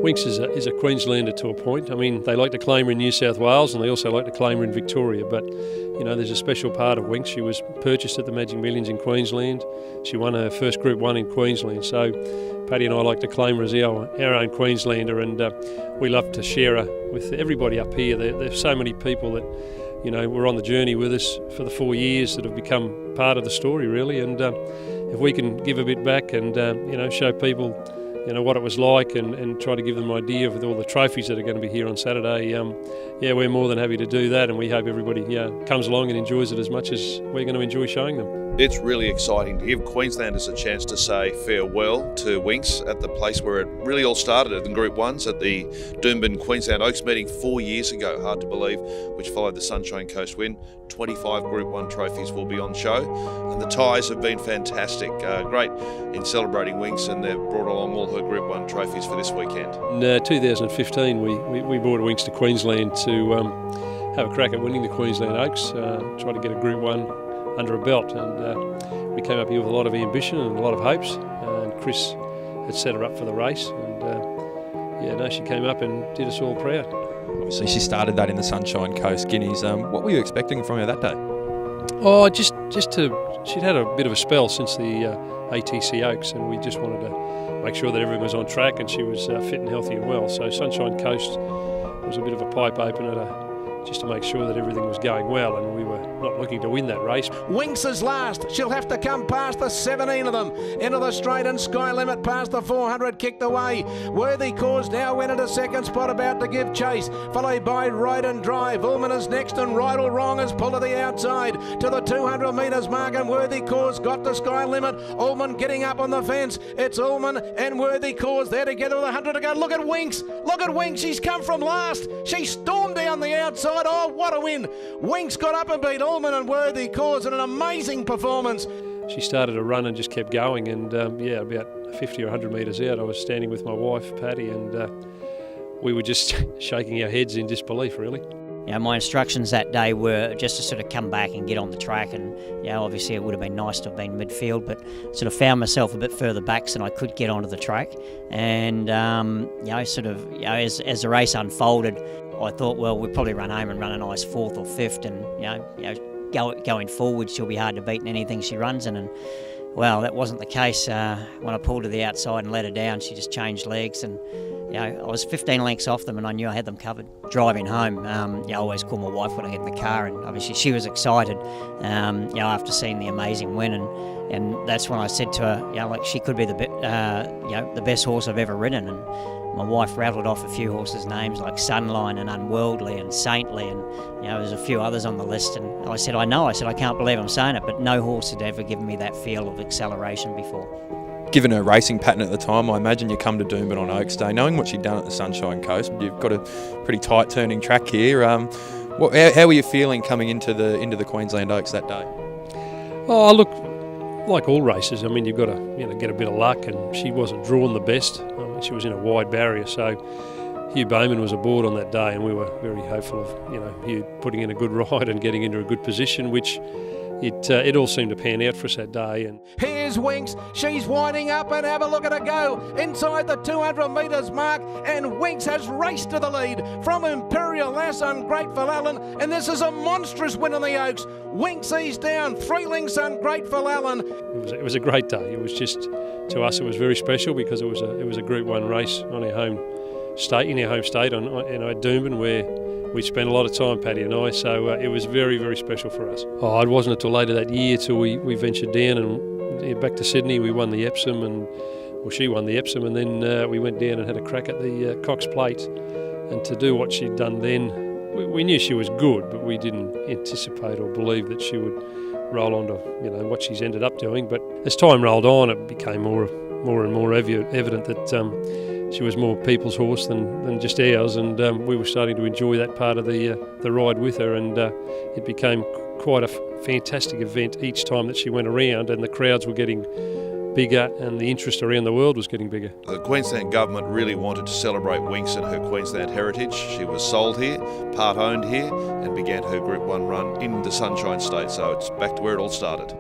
Winx is a Queenslander to a point. I mean, they like to claim her in New South Wales and they also like to claim her in Victoria, but there's a special part of Winx. She was purchased at the Magic Millions in Queensland. She won her first Group 1 in Queensland, so Paddy and I like to claim her as our own Queenslander, and we love to share her with everybody up here. There's so many people that were on the journey with us for the 4 years that have become part of the story, really, and if we can give a bit back and show people what it was like and try to give them an idea of all the trophies that are going to be here on Saturday, we're more than happy to do that, and we hope everybody comes along and enjoys it as much as we're going to enjoy showing them. It's really exciting to give Queenslanders a chance to say farewell to Winx at the place where it really all started, at the Group 1s at the Brisbane Queensland Oaks meeting 4 years ago, hard to believe, which followed the Sunshine Coast win. 25 Group 1 trophies will be on show, and the ties have been fantastic. Great in celebrating Winx, and they've brought along all her Group 1 trophies for this weekend. In 2015 we brought Winx to Queensland to have a crack at winning the Queensland Oaks, try to get a Group 1 under a belt, and we came up here with a lot of ambition and a lot of hopes, and Chris had set her up for the race, and she came up and did us all proud. Obviously she started that in the Sunshine Coast Guineas. What were you expecting from her that day? Oh, she'd had a bit of a spell since the ATC Oaks, and we just wanted to make sure that everything was on track and she was fit and healthy and well. So Sunshine Coast was a bit of a pipe opener just to make sure that everything was going well, and we were not looking to win that race. Winx is last. She'll have to come past the 17 of them into the straight, and Sky Limit past the 400 kicked away. Worthy Cause now went into second spot, about to give chase, followed by Ride and Drive. Ullman is next, and Right or Wrong is pulled to the outside to the 200 metres mark, and Worthy Cause got the Sky Limit. Ullman getting up on the fence. It's Ullman and Worthy Cause there together with 100 to go. Look at Winx. Look at Winx. She's come from last. She stormed down the outside. Oh, what a win. Winx got up and beat Ullman and Worthy Cause in an amazing performance. She started a run and just kept going, and about 50 or 100 metres out I was standing with my wife Paddy, and we were just shaking our heads in disbelief, really. My instructions that day were just to sort of come back and get on the track, and obviously it would have been nice to have been midfield, but sort of found myself a bit further back so I could get onto the track, and as the race unfolded, I thought, well, we'll probably run home and run a nice fourth or fifth, and going forward she'll be hard to beat in anything she runs in, and well, that wasn't the case. When I pulled to the outside and let her down, she just changed legs, and I was 15 lengths off them, and I knew I had them covered. Driving home, I always call my wife when I get in the car, and obviously she was excited, after seeing the amazing win, and that's when I said to her, she could be the best horse I've ever ridden, and my wife rattled off a few horses' names like Sunline and Unworldly and Saintly, and there's a few others on the list, and I said, I can't believe I'm saying it, but no horse had ever given me that feel of acceleration before. Given her racing pattern at the time, I imagine you come to Doomben on Oaks Day, knowing what she'd done at the Sunshine Coast. You've got a pretty tight turning track here. How were you feeling coming into the Queensland Oaks that day? Oh, look, like all races, I mean, you've got to get a bit of luck, and she wasn't drawn the best. She was in a wide barrier, so Hugh Bowman was aboard on that day, and we were very hopeful of Hugh putting in a good ride and getting into a good position, which it all seemed to pan out for us that day. And here's Winx. She's winding up, and have a look at her go inside the 200 metres mark, and Winx has raced to the lead from Imperial Lass, Ungrateful Allen, and this is a monstrous win on the Oaks. Winx eased down, 3 lengths Ungrateful Allen. It was a great day. It was just, to us, it was very special because it was a Group 1 race on our home state, in Doomben, where we spent a lot of time, Paddy and I, so it was very, very special for us. Oh, it wasn't until later that year till we ventured down and back to Sydney. We won the Epsom, she won the Epsom, and then we went down and had a crack at the Cox Plate. And to do what she'd done then, we knew she was good, but we didn't anticipate or believe that she would roll on to what she's ended up doing. But as time rolled on, it became more and more evident that she was more people's horse than just ours, and we were starting to enjoy that part of the ride with her, and it became quite a fantastic event each time that she went around, and the crowds were getting bigger and the interest around the world was getting bigger. The Queensland government really wanted to celebrate Winx and her Queensland heritage. She was sold here, part owned here, and began her Group 1 run in the Sunshine State, so it's back to where it all started.